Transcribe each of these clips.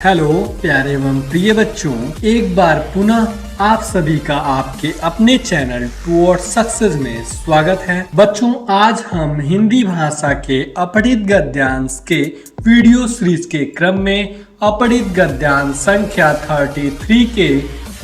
Hello प्यारे एवं प्रिय बच्चों, एक बार पुनः आप सभी का आपके अपने चैनल टुवर्ड्स सक्सेस में स्वागत है। बच्चों, आज हम हिंदी भाषा के अपठित गद्यांश के वीडियो सीरीज के क्रम में अपठित गद्यांश संख्या 33 के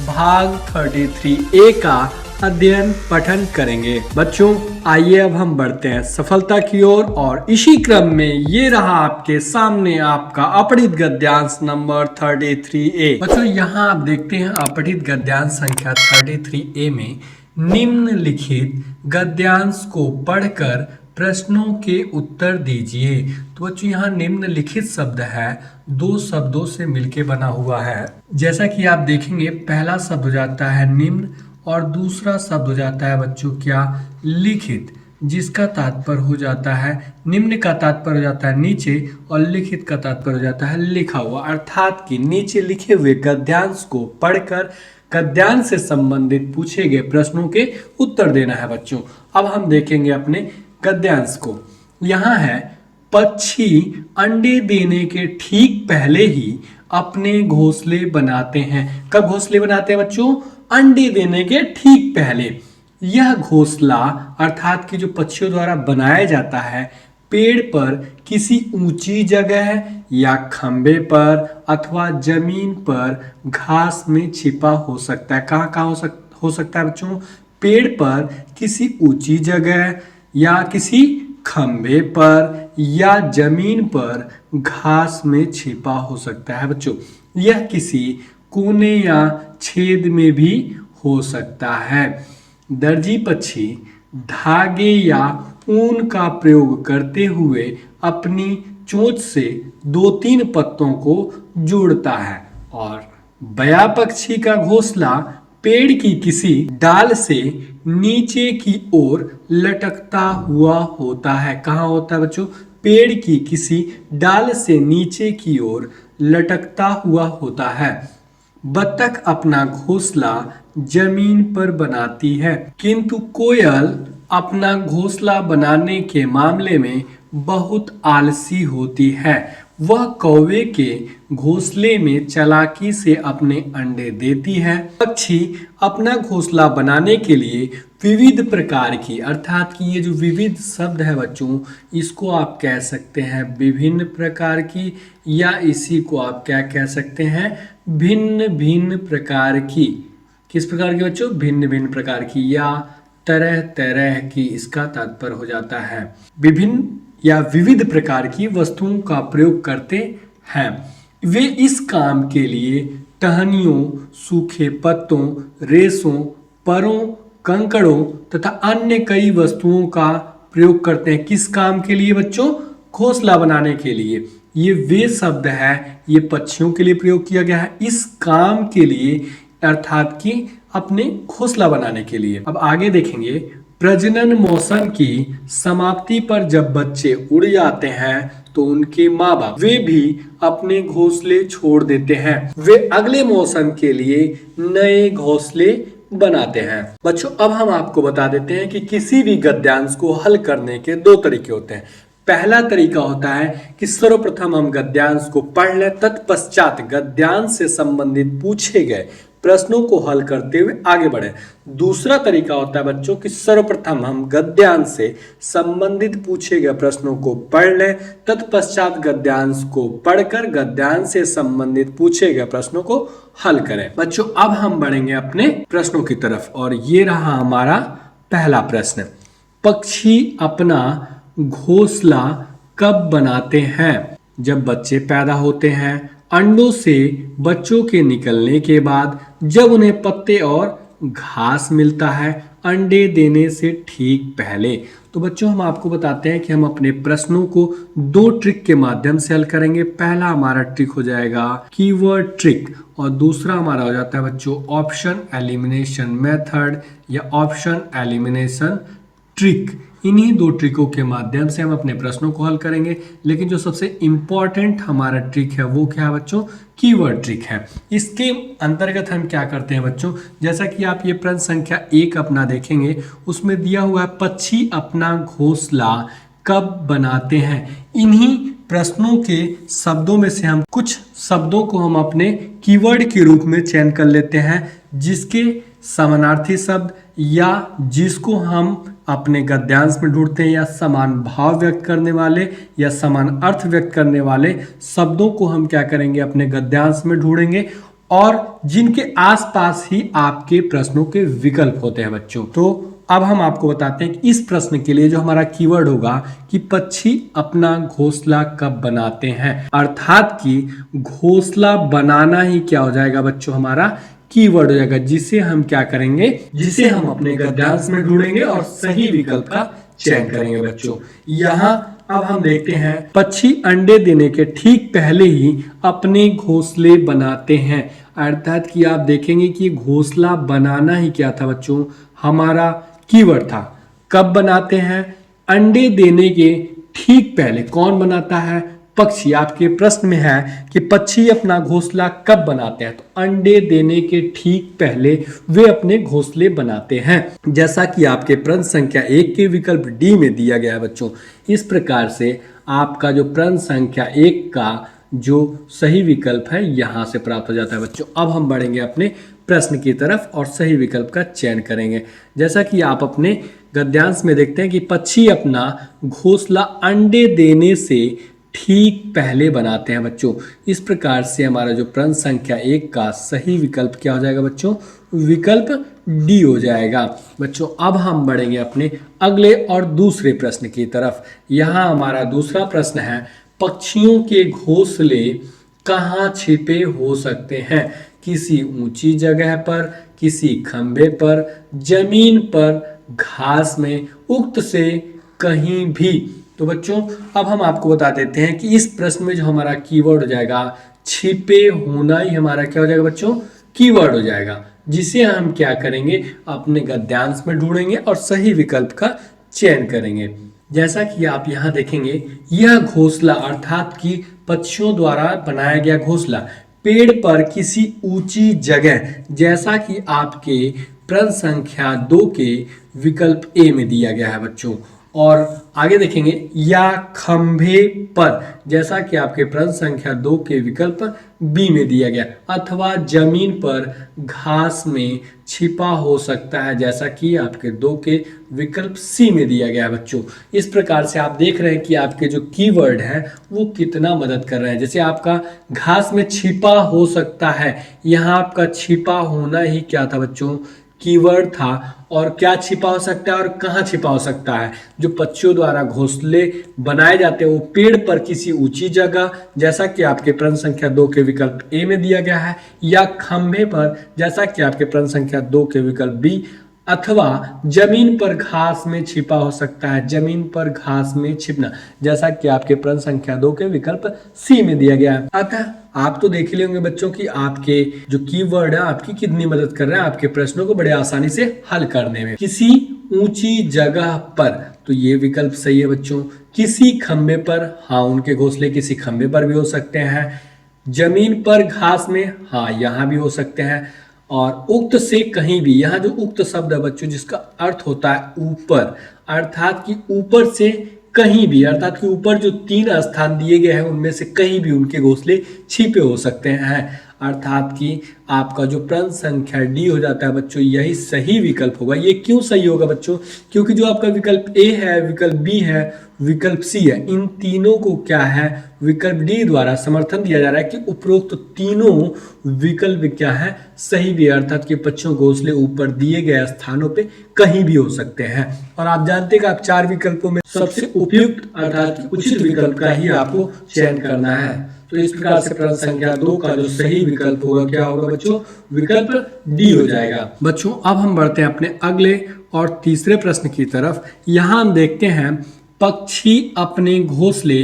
भाग 33A का अध्ययन पठन करेंगे। बच्चों, आइए अब हम बढ़ते हैं सफलता की ओर और इसी क्रम में ये रहा आपके सामने आपका अपठित गद्यांश नंबर 33A। बच्चों, यहाँ आप देखते हैं अपठित गद्यांश संख्या 33A में निम्नलिखित गद्यांश को पढ़कर प्रश्नों के उत्तर दीजिए। तो बच्चों, यहाँ निम्नलिखित शब्द है, दो शब्दों से मिलके बना हुआ है। जैसा कि आप देखेंगे, पहला शब्द हो जाता है निम्न और दूसरा शब्द हो जाता है बच्चों क्या, लिखित, जिसका तात्पर्य हो जाता है, निम्न का तात्पर्य हो जाता है नीचे और लिखित का तात्पर्य हो जाता है लिखा हुआ। अर्थात कि नीचे लिखे हुए गद्यांश को पढ़कर गद्यांश से संबंधित पूछे गए प्रश्नों के उत्तर देना है। बच्चों, अब हम देखेंगे अपने गद्यांश को। यहाँ है, पक्षी अंडे देने के ठीक पहले ही अपने घोंसले बनाते हैं। कब घोंसले बनाते हैं बच्चों? अंडे देने के ठीक पहले। यह घोंसला अर्थात कि जो पक्षियों द्वारा बनाया जाता है, पेड़ पर किसी ऊंची जगह या खंबे पर अथवा जमीन पर घास में छिपा हो सकता है। कहाँ कहाँ हो सकता है बच्चों? पेड़ पर किसी ऊंची जगह या किसी खंबे पर या जमीन पर घास में छिपा हो सकता है। बच्चों, यह किसी कोने या छेद में भी हो सकता है। दर्जी पक्षी धागे या ऊन का प्रयोग करते हुए अपनी चोंच से 2-3 पत्तों को जोड़ता है और बया पक्षी का घोंसला पेड़ की किसी डाल से नीचे की ओर लटकता हुआ होता है। कहाँ होता है बच्चों? पेड़ की किसी डाल से नीचे की ओर लटकता हुआ होता है। बत्तख अपना घोंसला जमीन पर बनाती है, किंतु कोयल अपना घोंसला बनाने के मामले में बहुत आलसी होती है। वह कौवे के घोंसले में चालाकी से अपने अंडे देती है। पक्षी अपना घोंसला बनाने के लिए विविध प्रकार की, अर्थात कि ये जो विविध शब्द है बच्चों, इसको आप कह सकते हैं विभिन्न प्रकार की, या इसी को आप क्या कह सकते हैं, भिन्न भिन्न प्रकार की। किस प्रकार की बच्चों? भिन्न भिन्न प्रकार की या तरह तरह की, इसका तात्पर्य हो जाता है विभिन्न या विविध प्रकार की वस्तुओं का प्रयोग करते हैं। वे इस काम के लिए टहनियों, सूखे पत्तों, रेशों, परों, कंकड़ों तथा अन्य कई वस्तुओं का प्रयोग करते हैं। किस काम के लिए बच्चों? घोंसला बनाने के लिए। ये वे शब्द है, ये पक्षियों के लिए प्रयोग किया गया है इस काम के लिए, अर्थात कि अपने घोंसला बनाने के लिए। अब आगे देखेंगे, प्रजनन मौसम की समाप्ति पर जब बच्चे उड़ जाते हैं तो उनके माँ बाप वे भी अपने घोंसले छोड़ देते हैं। वे अगले मौसम के लिए नए घोंसले बनाते हैं। बच्चों, अब हम आपको बता देते हैं कि किसी भी गद्यांश को हल करने के 2 तरीके होते हैं। पहला तरीका होता है कि सर्वप्रथम हम गद्यांश को पढ़ लें, तत्पश्चात गद्यांश से संबंधित पूछे गए प्रश्नों को हल करते हुए आगे बढ़े। दूसरा तरीका होता है बच्चों कि सर्वप्रथम हम गद्यांश से संबंधित पूछे गए प्रश्नों को पढ़ लें, तत्पश्चात गद्यांश को पढ़कर गद्यांश से संबंधित पूछे गए प्रश्नों को हल करें। बच्चों, अब हम बढ़ेंगे अपने प्रश्नों की तरफ और ये रहा हमारा पहला प्रश्न। पक्षी अपना घोंसला कब बनाते हैं? जब बच्चे पैदा होते हैं, अंडों से बच्चों के निकलने के बाद, जब उन्हें पत्ते और घास मिलता है, अंडे देने से ठीक पहले। तो बच्चों, हम आपको बताते हैं कि हम अपने प्रश्नों को 2 ट्रिक के माध्यम से हल करेंगे। पहला हमारा ट्रिक हो जाएगा कीवर्ड ट्रिक और दूसरा हमारा हो जाता है बच्चों ऑप्शन एलिमिनेशन मेथड या ऑप्शन एलिमिनेशन ट्रिक। इन्हीं 2 ट्रिकों के माध्यम से हम अपने प्रश्नों को हल करेंगे। लेकिन जो सबसे इम्पॉर्टेंट हमारा ट्रिक है वो क्या है बच्चों? कीवर्ड ट्रिक है। इसके अंतर्गत हम क्या करते हैं बच्चों, जैसा कि आप ये प्रश्न संख्या 1 अपना देखेंगे, उसमें दिया हुआ है पक्षी अपना घोंसला कब बनाते हैं। इन्हीं प्रश्नों के शब्दों में से हम कुछ शब्दों को हम अपने कीवर्ड के रूप में चयन कर लेते हैं, जिसके समानार्थी शब्द या जिसको हम अपने गद्यांश में ढूंढते हैं या समान भाव व्यक्त करने वाले या समान अर्थ व्यक्त करने वाले शब्दों को हम क्या करेंगे, अपने गद्यांश में ढूंढेंगे और जिनके आसपास ही आपके प्रश्नों के विकल्प होते हैं बच्चों। तो अब हम आपको बताते हैं कि इस प्रश्न के लिए जो हमारा कीवर्ड होगा कि पक्षी अपना घोंसला कब बनाते हैं, अर्थात कि घोंसला बनाना ही क्या हो जाएगा बच्चों, हमारा कीवर्ड हो जाएगा, जिसे हम क्या करेंगे, जिसे हम अपने गद्यांश में ढूंढेंगे और सही विकल्प का चयन करेंगे बच्चों। यहाँ अब हम देखते हैं, पक्षी अंडे देने के ठीक पहले ही अपने घोंसले बनाते हैं, अर्थात कि आप देखेंगे कि घोंसला बनाना ही क्या था बच्चों, हमारा कीवर्ड था। कब बनाते हैं, अंडे देने के ठीक पहले। कौन बनाता है, पक्षी। आपके प्रश्न में है कि पक्षी अपना घोंसला कब बनाते हैं, तो अंडे देने के ठीक पहले वे अपने घोंसले बनाते हैं, जैसा कि आपके प्रश्न संख्या 1 के विकल्प डी में दिया गया है बच्चों। इस प्रकार से आपका जो प्रश्न संख्या 1 का जो सही विकल्प है यहाँ से प्राप्त हो जाता है बच्चों। अब हम बढ़ेंगे अपने प्रश्न की तरफ और सही विकल्प का चयन करेंगे। जैसा कि आप अपने गद्यांश में देखते हैं कि पक्षी अपना घोंसला अंडे देने से ठीक पहले बनाते हैं बच्चों। इस प्रकार से हमारा जो प्रश्न संख्या 1 का सही विकल्प क्या हो जाएगा बच्चों, विकल्प डी हो जाएगा बच्चों। अब हम बढ़ेंगे अपने अगले और दूसरे प्रश्न की तरफ। यहाँ हमारा दूसरा प्रश्न है, पक्षियों के घोंसले कहाँ छिपे हो सकते हैं, किसी ऊंची जगह पर, किसी खंभे पर, जमीन पर, घास में, उक्त से कहीं भी। तो बच्चों अब हम आपको बता देते हैं कि इस प्रश्न में जो हमारा कीवर्ड हो जाएगा, छिपे होना ही हमारा क्या हो जाएगा बच्चों, कीवर्ड हो जाएगा, जिसे हम क्या करेंगे, अपने गद्यांश में ढूंढेंगे और सही विकल्प का चयन करेंगे। जैसा कि आप यहाँ देखेंगे, यह घोंसला अर्थात कि पक्षियों द्वारा बनाया गया घोंसला पेड़ पर किसी ऊंची जगह, जैसा कि आपके प्रश्न संख्या 2 के विकल्प ए में दिया गया है बच्चों। और आगे देखेंगे, या खंभे पर, जैसा कि आपके प्रश्न संख्या 2 के विकल्प बी में दिया गया, अथवा जमीन पर घास में छिपा हो सकता है, जैसा कि आपके 2 के विकल्प सी में दिया गया है बच्चों। इस प्रकार से आप देख रहे हैं कि आपके जो कीवर्ड है वो कितना मदद कर रहे हैं। जैसे आपका घास में छिपा हो सकता है, यहाँ आपका छिपा होना ही क्या था बच्चों, कीवर्ड था। और क्या छिपा हो सकता है और कहाँ छिपा हो सकता है, जो पक्षियों द्वारा घोंसले बनाए जाते हैं वो पेड़ पर किसी ऊंची जगह, जैसा कि आपके प्रश्न संख्या 2 के विकल्प ए में दिया गया है, या खंभे पर, जैसा कि आपके प्रश्न संख्या 2 के विकल्प बी, अथवा जमीन पर घास में छिपा हो सकता है, जमीन पर घास में छिपना, जैसा कि आपके प्रश्न संख्या 2 के विकल्प सी में दिया गया है। अतः आप तो देख ही लेंगे बच्चों कि आपके जो कीवर्ड है आपकी कितनी मदद कर रहे हैं आपके प्रश्नों को बड़े आसानी से हल करने में। किसी ऊंची जगह पर, तो ये विकल्प सही है बच्चों। किसी खंबे पर, हाँ उनके घोंसले किसी खंबे पर भी हो सकते हैं। जमीन पर घास में, हाँ यहाँ भी हो सकते हैं। और उक्त से कहीं भी, यहाँ जो उक्त शब्द है बच्चों जिसका अर्थ होता है ऊपर, अर्थात कि ऊपर से कहीं भी, अर्थात कि ऊपर जो 3 स्थान दिए गए हैं उनमें से कहीं भी उनके घोंसले छिपे हो सकते हैं, अर्थात कि आपका जो प्रश्न संख्या डी हो जाता है बच्चों, यही सही विकल्प होगा। ये क्यों सही होगा बच्चों, क्योंकि जो आपका विकल्प ए है, विकल्प बी है, विकल्प सी है, इन तीनों को क्या है, विकल्प डी द्वारा समर्थन दिया जा रहा है कि उपरोक्त तीनों विकल्प क्या है, सही भी, अर्थात कि पक्षियों घोंसले ऊपर दिए गए स्थानों पे कहीं भी हो सकते हैं। और आप जानते हैं कि आप 4 विकल्पों में सबसे उपयुक्त अर्थात उचित विकल्प का ही आपको चयन करना है। तो इस प्रकार से प्रश्न संख्या 2 का जो सही विकल्प होगा क्या होगा बच्चों, विकल्प डी हो जाएगा बच्चों। अब हम बढ़ते हैं अपने अगले और तीसरे प्रश्न की तरफ। यहाँ हम देखते हैं, पक्षी अपने घोंसले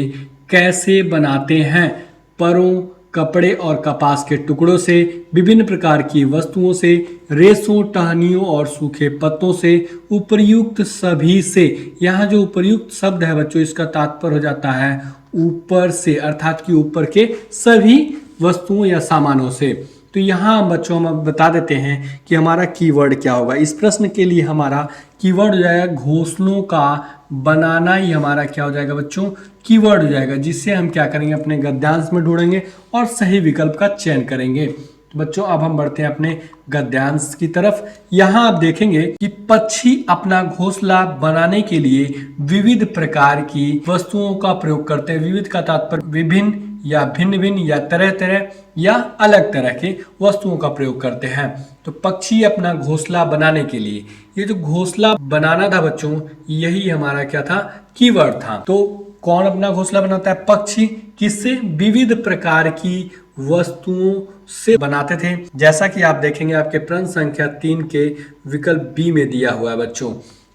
कैसे बनाते हैं, परों, कपड़े और कपास के टुकड़ों से, विभिन्न प्रकार की वस्तुओं से, रेशों, टहनियों और सूखे पत्तों से, उपर्युक्त सभी से। यहाँ जो उपर्युक्त शब्द है बच्चों इसका तात्पर्य हो जाता है ऊपर से, अर्थात कि ऊपर के सभी वस्तुओं या सामानों से। तो यहाँ बच्चों हम अब बता देते हैं कि हमारा कीवर्ड क्या होगा। इस प्रश्न के लिए हमारा कीवर्ड हो जाएगा घोंसलों का बनाना, ही हमारा क्या हो जाएगा बच्चों, कीवर्ड हो जाएगा, जिससे हम क्या करेंगे अपने गद्यांश में ढूंढेंगे और सही विकल्प का चयन करेंगे। तो बच्चों अब हम बढ़ते हैं अपने गद्यांश की तरफ। यहाँ आप देखेंगे कि पक्षी अपना घोंसला बनाने के लिए विविध प्रकार की वस्तुओं का प्रयोग करते हैं। विविध का तात्पर्य विभिन्न या भिन्न भिन्न या तरह तरह या अलग तरह के वस्तुओं का प्रयोग करते हैं। तो पक्षी अपना घोंसला बनाने के लिए, ये जो घोंसला बनाना था बच्चों, यही हमारा क्या था, कीवर्ड था। तो कौन अपना घोंसला बनाता है, पक्षी। किससे, विविध प्रकार की वस्तुओं से बनाते थे। जैसा कि आप देखेंगे आपके प्रश्न संख्या 3 के विकल्प बी में दिया हुआ है बच्चों।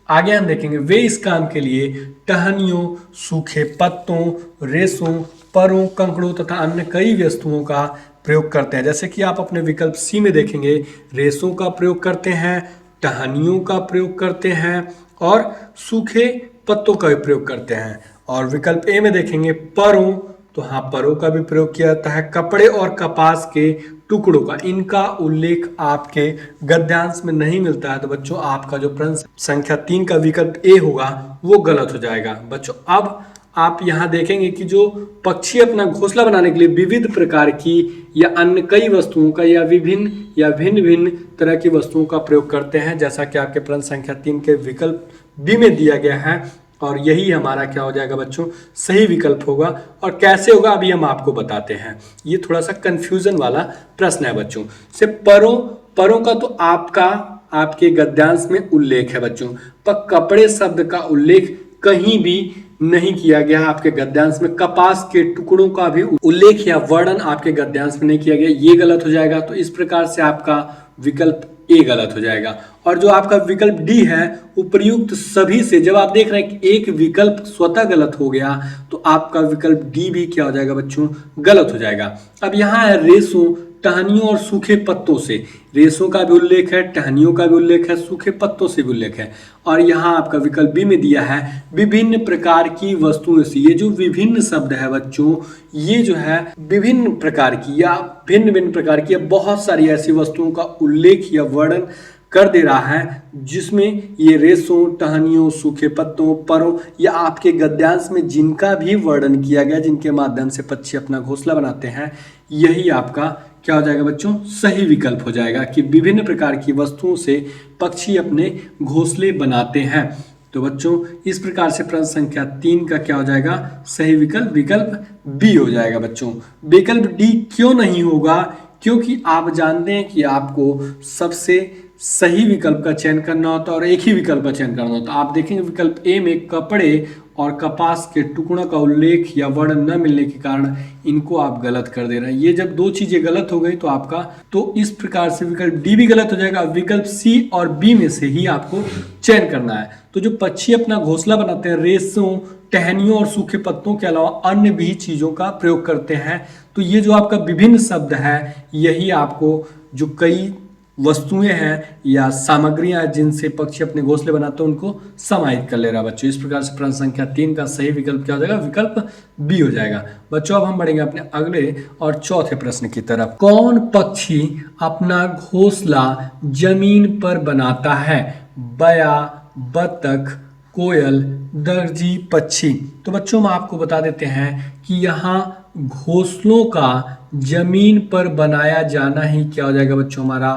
आगे हम देखेंगे वे इस काम के लिए टहनियों, सूखे पत्तों, रेशों, परों, कंकड़ों तथा अन्य कई वस्तुओं का प्रयोग करते हैं। जैसे कि आप अपने विकल्प सी में देखेंगे रेशों का प्रयोग करते हैं, टहनियों का प्रयोग करते हैं और सूखे पत्तों का भी प्रयोग करते हैं। और विकल्प ए में देखेंगे परों, तो हाँ परों का भी प्रयोग किया जाता है। कपड़े और कपास के टुकड़ों का, इनका उल्लेख आपके गद्यांश में नहीं मिलता है। तो बच्चों आपका जो प्रश्न संख्या 3 का विकल्प ए होगा वो गलत हो जाएगा। बच्चों अब आप यहाँ देखेंगे कि जो पक्षी अपना घोंसला बनाने के लिए विविध प्रकार की या अन्य कई वस्तुओं का या विभिन्न या भिन्न भिन्न तरह की वस्तुओं का प्रयोग करते हैं, जैसा कि आपके प्रश्न संख्या 3 के विकल्प बी में दिया गया है। और यही हमारा क्या हो जाएगा बच्चों, सही विकल्प होगा। और कैसे होगा अभी हम आपको बताते हैं। ये थोड़ा सा कंफ्यूजन वाला प्रश्न है बच्चों। से परों का तो आपके गद्यांश में उल्लेख है बच्चों, पर कपड़े शब्द का उल्लेख कहीं भी नहीं किया गया है आपके गद्यांश में। कपास के टुकड़ों का भी उल्लेख या वर्णन आपके गद्यांश में नहीं किया गया, ये गलत हो जाएगा। तो इस प्रकार से आपका विकल्प ए गलत हो जाएगा। और जो आपका विकल्प डी है, उपर्युक्त सभी से, जब आप देख रहे हैं कि एक विकल्प स्वतः गलत हो गया तो आपका विकल्प डी भी क्या हो जाएगा बच्चों, गलत हो जाएगा। अब यहाँ है रेशों, टहनियों और सूखे पत्तों से। रेशों का भी उल्लेख है, टहनियों का भी उल्लेख है, सूखे पत्तों से भी उल्लेख है। और यहाँ आपका विकल्प बी में दिया है विभिन्न प्रकार की वस्तुओं से। ये जो विभिन्न शब्द है बच्चों, ये जो है विभिन्न प्रकार की या भिन्न भिन्न प्रकार की बहुत सारी ऐसी वस्तुओं का उल्लेख या वर्णन कर दे रहा है, जिसमें ये रेशों, टहनियों, सूखे पत्तों, परों या आपके गद्यांश में जिनका भी वर्णन किया गया, जिनके माध्यम से पक्षी अपना घोंसला बनाते हैं, यही आपका क्या हो जाएगा बच्चों, सही विकल्प हो जाएगा कि विभिन्न प्रकार की वस्तुओं से पक्षी अपने घोंसले बनाते हैं। तो बच्चों इस प्रकार से प्रश्न संख्या 3 का क्या हो जाएगा, सही विकल्प बी हो जाएगा बच्चों। विकल्प डी क्यों नहीं होगा, क्योंकि आप जानते हैं कि आपको सबसे सही विकल्प का चयन करना होता है और एक ही विकल्प का चयन करना होता है। आप देखेंगे विकल्प ए में कपड़े और कपास के टुकड़ों का उल्लेख या वर्णन न मिलने के कारण इनको आप गलत कर दे रहे हैं। ये जब दो चीजें गलत हो गई तो आपका, तो इस प्रकार से विकल्प डी भी गलत हो जाएगा। विकल्प सी और बी में से ही आपको चयन करना है। तो जो पक्षी अपना घोंसला बनाते हैं, रेशों, टहनियों और सूखे पत्तों के अलावा अन्य भी चीजों का प्रयोग करते हैं। तो ये जो आपका विभिन्न शब्द है, यही आपको जो कई वस्तुएं हैं या सामग्रियां हैं जिनसे पक्षी अपने घोंसले बनाते हैं, उनको समाहित कर ले रहा है बच्चों। इस प्रकार से प्रश्न संख्या 3 का सही विकल्प क्या हो जाएगा, विकल्प बी हो जाएगा बच्चों। अब हम बढ़ेंगे अपने अगले और चौथे प्रश्न की तरफ। कौन पक्षी अपना घोंसला जमीन पर बनाता है, बया, बतख, कोयल, दर्जी पक्षी। तो बच्चों हम आपको बता देते हैं कि यहाँ घोंसलों का जमीन पर बनाया जाना ही क्या हो जाएगा बच्चों, हमारा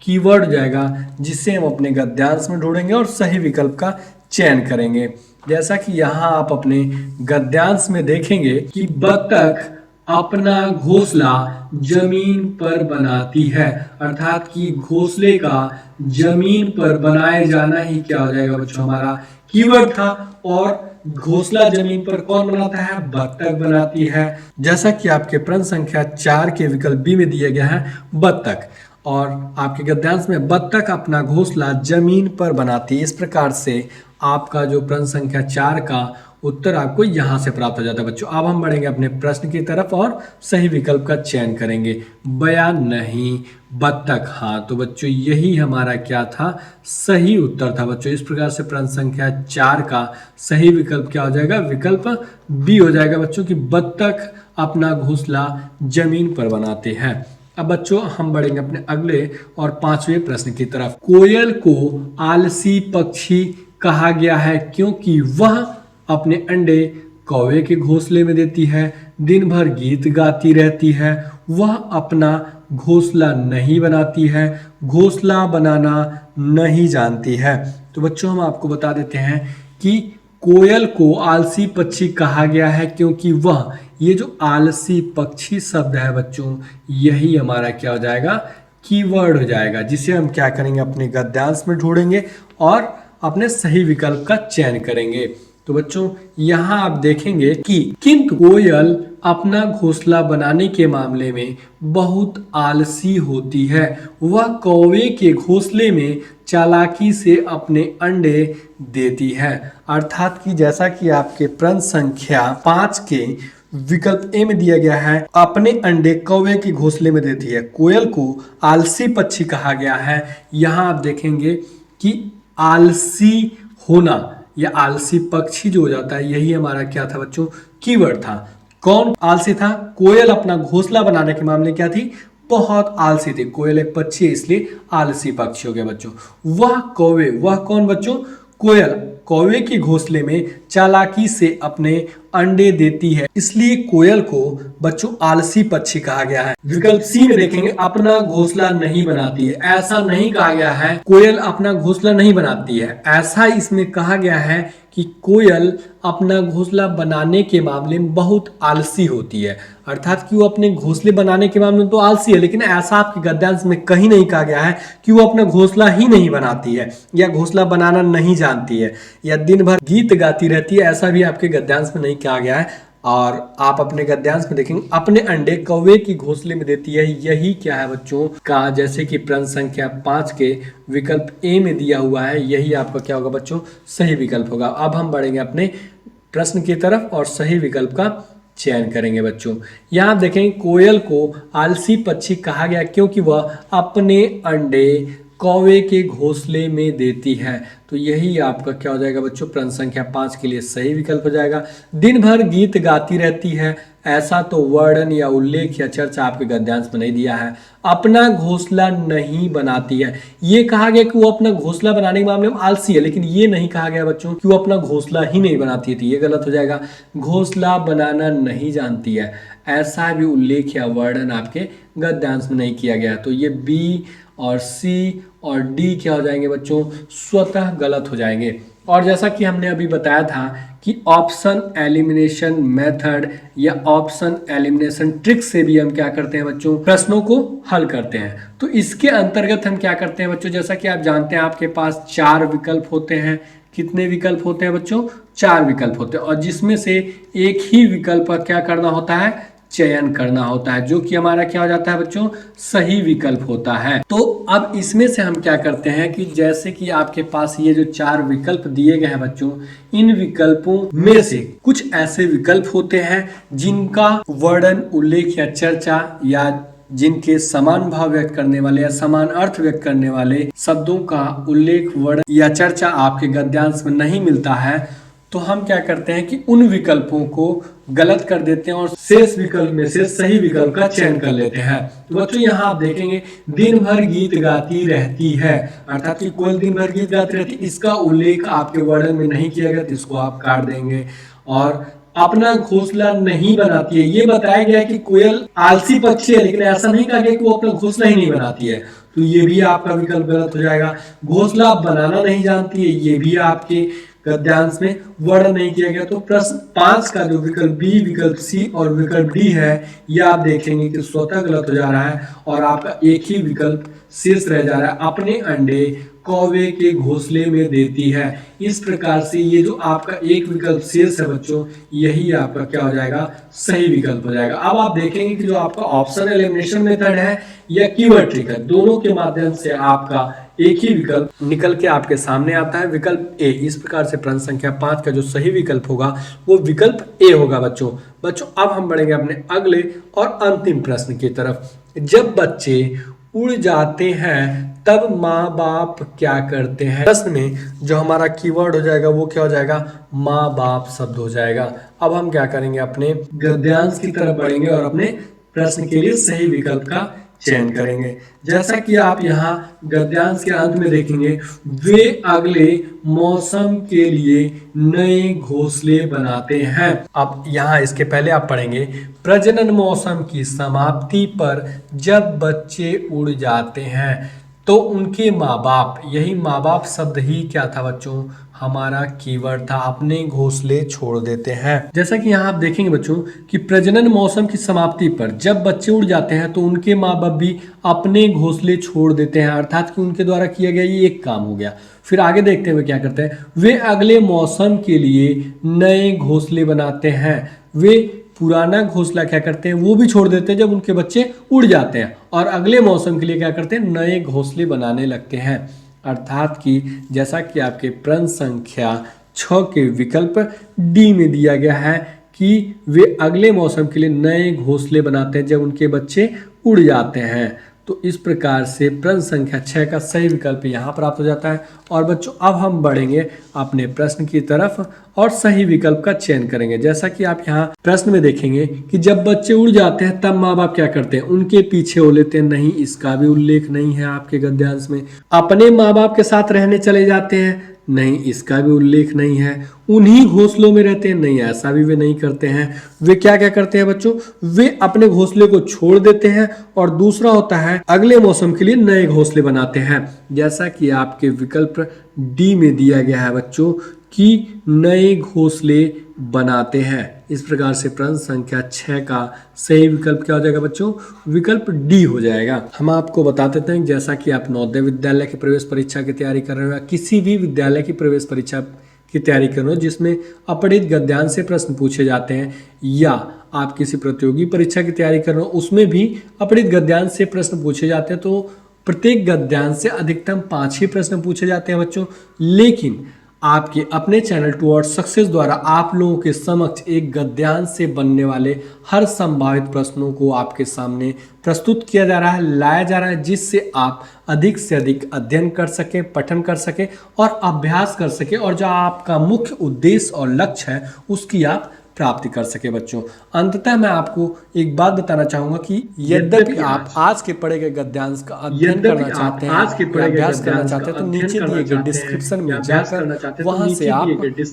कीवर्ड जाएगा, जिसे हम अपने गद्यांश में ढूंढेंगे और सही विकल्प का चयन करेंगे। जैसा कि यहाँ आप अपने गद्यांश में देखेंगे कि बतख अपना घोंसला जमीन पर बनाती है, अर्थात कि घोंसले का जमीन पर बनाए जाना ही क्या हो जाएगा बच्चों, हमारा कीवर्ड था। और घोंसला जमीन पर कौन बनाता है, बतख बनाती है। जैसा कि आपके प्रश्न संख्या 4 के विकल्प बी में दिया गया है बतख, और आपके गद्यांश में बतख अपना घोंसला जमीन पर बनाती है। इस प्रकार से आपका जो प्रश्न संख्या 4 का उत्तर आपको यहाँ से प्राप्त हो जाता है बच्चों। अब हम बढ़ेंगे अपने प्रश्न की तरफ और सही विकल्प का चयन करेंगे। बया नहीं, बतख हाँ। तो बच्चों यही हमारा क्या था, सही उत्तर था बच्चों। इस प्रकार से प्रश्न संख्या 4 का सही विकल्प क्या हो जाएगा, विकल्प बी हो जाएगा बच्चों, कि बतख अपना घोंसला जमीन पर बनाते हैं। अब बच्चों हम बढ़ेंगे अपने अगले और पांचवें प्रश्न की तरफ। कोयल को आलसी पक्षी कहा गया है क्योंकि वह अपने अंडे कौवे के घोंसले में देती है, दिन भर गीत गाती रहती है, वह अपना घोंसला नहीं बनाती है, घोंसला बनाना नहीं जानती है। तो बच्चों हम आपको बता देते हैं कि कोयल को आलसी पक्षी कहा गया है क्योंकि वह, ये जो आलसी पक्षी शब्द है बच्चों, यही हमारा क्या हो जाएगा, कीवर्ड हो जाएगा, जिसे हम क्या करेंगे अपने गद्यांश में ढूंढेंगे और अपने सही विकल्प का चयन करेंगे। तो बच्चों यहाँ आप देखेंगे कि किंतु कोयल अपना घोंसला बनाने के मामले में बहुत आलसी होती है, वह कौवे के घोंसले में चालाकी से अपने अंडे देती है। अर्थात कि जैसा कि आपके प्रश्न संख्या 5 के विकल्प ए में दिया गया है, अपने अंडे कौवे के घोंसले में देती है, कोयल को आलसी पक्षी कहा गया है। यहाँ आप देखेंगे कि आलसी होना या आलसी पक्षी जो हो जाता है, यही हमारा क्या था बच्चों, कीवर्ड था। कौन आलसी था? कोयल अपना घोंसला बनाने के मामले क्या थी, बहुत आलसी थी। कोयल एक पक्षी है इसलिए आलसी पक्षी हो गया बच्चों। वह कौवे, वह कौन बच्चों, कोयल कौवे के घोंसले में चालाकी से अपने अंडे देती है, इसलिए कोयल को बच्चों आलसी पक्षी कहा गया है। विकल्प सी में देखेंगे अपना घोंसला नहीं बनाती है, ऐसा नहीं कहा गया है कोयल अपना घोंसला नहीं बनाती है, ऐसा इसमें कहा गया है कि कोयल अपना घोंसला बनाने के मामले में बहुत आलसी होती है। अर्थात कि वो अपने घोंसले बनाने के मामले में तो आलसी है, लेकिन ऐसा आपके गद्यांश में कहीं नहीं कहा गया है कि वो अपना घोंसला ही नहीं बनाती है या घोंसला बनाना नहीं जानती है या दिन भर गीत गाती रहती है, ऐसा भी आपके गद्यांश में नहीं कहा गया है। और आप अपने गद्यांश में देखेंगे अपने अंडे कौवे की घोंसले में देती है, यही क्या है बच्चों का, जैसे कि प्रश्न संख्या 5 के विकल्प ए में दिया हुआ है, यही आपका क्या होगा बच्चों, सही विकल्प होगा। अब हम बढ़ेंगे अपने प्रश्न की तरफ और सही विकल्प का चयन करेंगे बच्चों। यहाँ आप देखेंगे कोयल को आलसी पक्षी कहा गया क्योंकि वह अपने अंडे कौवे के घोंसले में देती है, तो यही आपका क्या हो जाएगा बच्चों, प्रश्न संख्या 5 के लिए सही विकल्प हो जाएगा। दिन भर गीत गाती रहती है, ऐसा तो वर्णन या उल्लेख या चर्चा आपके गद्यांश में नहीं दिया है। अपना घोंसला नहीं बनाती है, ये कहा गया कि वो अपना घोंसला बनाने के मामले में आलसी है, लेकिन ये नहीं कहा गया बच्चों कि वो अपना घोंसला ही नहीं बनाती थी, ये गलत हो जाएगा। घोंसला बनाना नहीं जानती है, ऐसा भी उल्लेख या वर्णन आपके गद्यांश में नहीं किया गया, तो ये बी और सी और डी क्या हो जाएंगे बच्चों, स्वतः गलत हो जाएंगे। और जैसा कि हमने अभी बताया था कि ऑप्शन एलिमिनेशन मेथड या ऑप्शन एलिमिनेशन ट्रिक से भी हम क्या करते हैं बच्चों, प्रश्नों को हल करते हैं। तो इसके अंतर्गत हम क्या करते हैं बच्चों, जैसा कि आप जानते हैं आपके पास 4 विकल्प होते हैं। कितने विकल्प होते हैं बच्चों, 4 विकल्प होते हैं, और जिसमें से एक ही विकल्प का क्या करना होता है, चयन करना होता है, जो कि हमारा क्या हो जाता है बच्चों, सही विकल्प होता है। तो अब इसमें से हम क्या करते हैं कि जैसे कि आपके पास ये जो 4 विकल्प दिए गए हैं बच्चों, इन विकल्पों में से कुछ ऐसे विकल्प होते हैं जिनका वर्णन, उल्लेख या चर्चा या जिनके समान भाव व्यक्त करने वाले या समान अर्थ व्यक्त करने वाले शब्दों का उल्लेख, वर्णन या चर्चा आपके गद्यांश में नहीं मिलता है, तो हम क्या करते हैं कि उन विकल्पों को गलत कर देते हैं और शेष विकल्प में से सही विकल्प का चयन कर लेते हैं। तो बच्चों यहाँ आप देखेंगे दिन भर गीत गाती रहती है, अर्थात कि कोयल दिन भर गीत गाती रहती है, इसका उल्लेख आपके वर्णन में नहीं किया गया, तो इसको आप काट देंगे। और अपना घोंसला नहीं बनाती है, ये बताया गया है कि कोयल आलसी पक्षी है, लेकिन ऐसा नहीं कहा गया कि वो अपना घोंसला ही नहीं बनाती है, तो ये भी आपका विकल्प गलत हो जाएगा। घोंसला बनाना नहीं जानती है, ये भी आपके गद्यांश में वर्णन नहीं किया गया। तो प्रश्न 5 का जो विकल्प बी, विकल्प सी और विकल्प डी है, यह आप देखेंगे कि स्वतः गलत हो जा रहा है और आपका एक ही विकल्प शेष रह जा रहा है, अपने अंडे कौवे के घोंसले में देती है। इस प्रकार से ये जो आपका एक विकल्प शेष है बच्चों, यही आपका क्या हो जाएगा, सही विकल्प हो जाएगा। अब आप देखेंगे कि जो आपका ऑप्शन एलिमिनेशन मेथड है या कीवर्ड ट्रिक है, दोनों के माध्यम से आपका एक ही विकल्प निकल के आपके सामने आता है, विकल्प ए। इस प्रकार से प्रश्न संख्या 5 का जो सही विकल्प होगा वो विकल्प ए होगा बच्चों। अब हम बढ़ेंगे अपने अगले और अंतिम प्रश्न की तरफ। जब बच्चे उड़ जाते हैं तब माँ बाप क्या करते हैं? प्रश्न में जो हमारा कीवर्ड हो जाएगा वो क्या हो जाएगा, माँ बाप शब्द हो जाएगा। अब हम क्या करेंगे, अपने गद्यांश की तरफ बढ़ेंगे और अपने प्रश्न के लिए सही विकल्प का चयन करेंगे। जैसा कि आप यहाँ गद्यांश के अंत में देखेंगे, वे अगले मौसम के लिए नए घोंसले बनाते हैं। अब यहाँ इसके पहले आप पढ़ेंगे, प्रजनन मौसम की समाप्ति पर जब बच्चे उड़ जाते हैं तो उनके माँ बाप, यही माँ बाप शब्द ही क्या था बच्चों, हमारा कीवर्ड था, अपने घोंसले छोड़ देते हैं। जैसा कि यहाँ आप देखेंगे बच्चों कि प्रजनन मौसम की समाप्ति पर जब बच्चे उड़ जाते हैं तो उनके माँ बाप भी अपने घोंसले छोड़ देते हैं, अर्थात कि उनके द्वारा किया गया ये एक काम हो गया। फिर आगे देखते हुए क्या करते हैं, वे अगले मौसम के लिए नए घोंसले बनाते हैं। वे पुराना घोंसला क्या करते हैं, वो भी छोड़ देते हैं जब उनके बच्चे उड़ जाते हैं, और अगले मौसम के लिए क्या करते हैं, नए घोंसले बनाने लगते हैं। अर्थात कि जैसा कि आपके प्रश्न संख्या 6 के विकल्प डी में दिया गया है कि वे अगले मौसम के लिए नए घोंसले बनाते हैं जब उनके बच्चे उड़ जाते हैं। तो इस प्रकार से प्रश्न संख्या 6 का सही विकल्प यहाँ प्राप्त हो जाता है। और बच्चों अब हम बढ़ेंगे अपने प्रश्न की तरफ और सही विकल्प का चयन करेंगे। जैसा कि आप यहाँ प्रश्न में देखेंगे कि जब बच्चे उड़ जाते हैं तब माँ बाप क्या करते हैं, उनके पीछे हो लेते हैं, नहीं, इसका भी उल्लेख नहीं है आपके गद्यांश में। अपने माँ बाप के साथ रहने चले जाते हैं, नहीं, इसका भी उल्लेख नहीं है। उन्हीं घोंसलों में रहते हैं, नहीं, ऐसा भी वे नहीं करते हैं। वे क्या क्या करते हैं बच्चों, वे अपने घोंसले को छोड़ देते हैं, और दूसरा होता है अगले मौसम के लिए नए घोंसले बनाते हैं। जैसा कि आपके विकल्प डी में दिया गया है बच्चों कि नए घोंसले बनाते हैं। इस प्रकार से प्रश्न संख्या 6 का सही विकल्प क्या हो जाएगा बच्चों, विकल्प डी हो जाएगा। हम आपको बता देते हैं, जैसा कि आप नवोदय विद्यालय की प्रवेश परीक्षा की तैयारी कर रहे हो या किसी भी विद्यालय की प्रवेश परीक्षा की तैयारी कर रहे हो जिसमें अपठित गद्यांश से प्रश्न पूछे जाते हैं, या आप किसी प्रतियोगी परीक्षा की तैयारी कर रहे हो उसमें भी अपठित गद्यांश से प्रश्न पूछे जाते हैं, तो प्रत्येक गद्यांश से अधिकतम 5 ही प्रश्न पूछे जाते हैं बच्चों। लेकिन आपके अपने चैनल टुवर्ड्स सक्सेस द्वारा आप लोगों के समक्ष एक गद्यांश से बनने वाले हर संभावित प्रश्नों को आपके सामने प्रस्तुत किया जा रहा है, लाया जा रहा है, जिससे आप अधिक से अधिक अध्ययन कर सकें, पठन कर सकें और अभ्यास कर सकें, और जो आपका मुख्य उद्देश्य और लक्ष्य है उसकी आप प्राप्ति कर सके बच्चों। अंततः मैं आपको एक बात बताना चाहूंगा कि यद्यपि आप आज के पढ़े गए गद्यांश का अध्ययन करना चाहते हैं, अभ्यास करना चाहते हैं, तो नीचे दिए गए डिस्क्रिप्शन में जाकर वहां से आप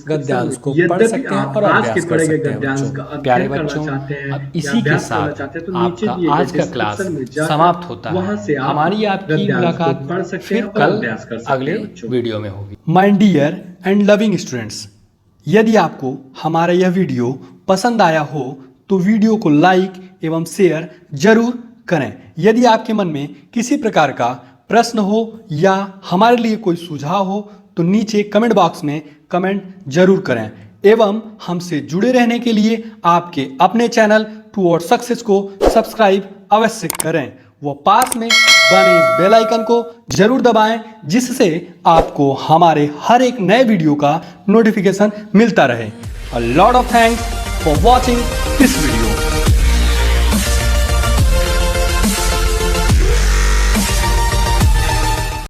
गद्यांश को पढ़ सकते हैं और अभ्यास कर सकते हैं बच्चों। प्यारे बच्चों, अब इसी के साथ आपका आज का क्लास समाप्त होता है। हमारी आपकी मुलाकात फिर कल अगले वीडियो में होगी। My dear and loving students, यदि आपको हमारा यह वीडियो पसंद आया हो तो वीडियो को लाइक एवं शेयर जरूर करें। यदि आपके मन में किसी प्रकार का प्रश्न हो या हमारे लिए कोई सुझाव हो तो नीचे कमेंट बॉक्स में कमेंट जरूर करें, एवं हमसे जुड़े रहने के लिए आपके अपने चैनल टुवर्ड्स सक्सेस को सब्सक्राइब अवश्य करें। वो पास में बने इस बेल आइकन को जरूर दबाएं, जिससे आपको हमारे हर एक नए वीडियो का नोटिफिकेशन मिलता रहे। A lot of thanks for watching this video.